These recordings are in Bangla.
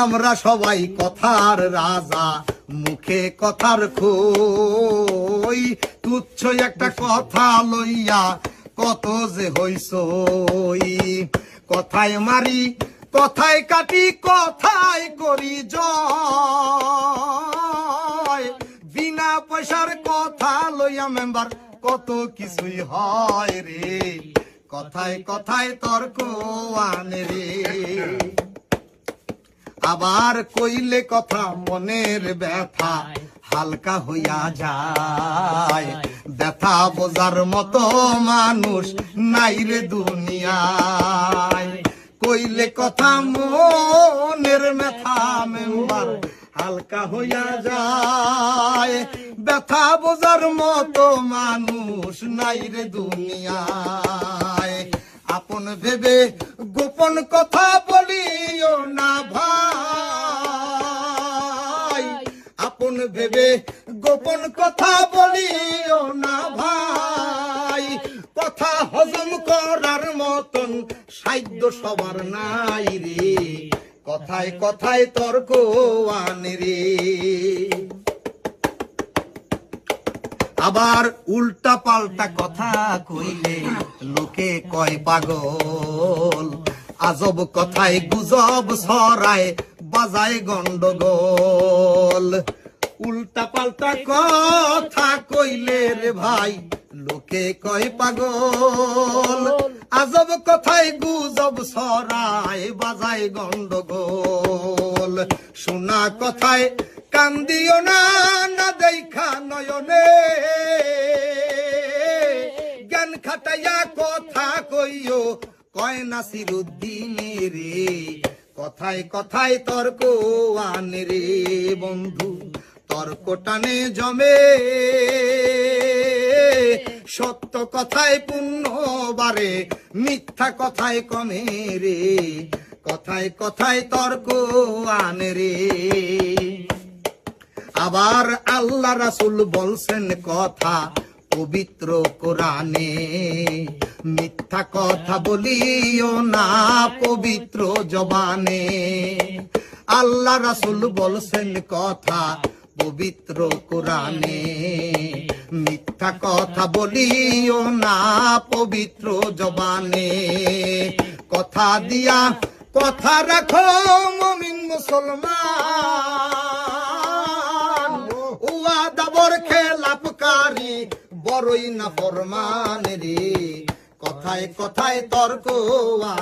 আমরা সবাই কথার রাজা, মুখে কথার খই। তুচ্ছ একটা কথা লইয়া কত যে হইসই। কথায় মারি, কথায় কাটি, কথায় করি জয়। বিনা পয়সার কথা লইয়া মেম্বার কত কিছুই হয় রে। কথায় কথায় তর্ক আনে রে। আবার কইলে কথা মনের ব্যথা হালকা হইয়া যায়। ব্যথা বোঝার মতো মানুষ নাই রে দুনিয়ায়। কইলে কথা মনের ব্যথা মেম্বার হালকা হইয়া যায়। ব্যথা বোঝার মতো মানুষ নাই রে দুনিয়ায়। আপন ভেবে গোপন কথা বলিও না ভাই। আপন ভেবে গোপন কথা বলিও না ভাই। কথা হজম করার মতন সাধ্য সবার নাই রে। কথায় কথায় তর্ক আনে রে। আবার উল্টা পাল্টা কথা কইলে লোকে কয় পাগল। আজব কথায় গুজব ছড়ায়, বাজায় গন্ডগোল। উল্টা পাল্টা কথা কইলে রে ভাই লোকে কয় পাগল। আজব কথায় গুজব ছড়ায়, বাজায় গন্ডগোল। শোনা কথায় কান্দিও না, না দেখা নয়নে। জ্ঞান খাটাইয়া কথা কইও, কয় নাসিরুদ্দিন রে। কথায় কথায় তর্ক আনে রে বন্ধু। তর্ক টানে জমে, সত্য কথায় পুণ্য বাড়ে, মিথ্যা কথায় কমে রে। কথায় কথায় তর্ক আনে রে। আবার আল্লাহ রাসূল বলছেন কথা পবিত্র কোরআনে। মিথ্যা কথা বলিও না পবিত্র জবানে। আল্লাহ রাসূল বলছেন কথা পবিত্র কোরআনে। মিথ্যা কথা বলিও না পবিত্র জবানে। কথা দিয়া কথা রাখো মুমিন মুসলমান। ওয়াদাবর খেলাপকারী বড়ই না ফরমান রে। কথায় কথায় তর্ক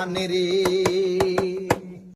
আনে রে।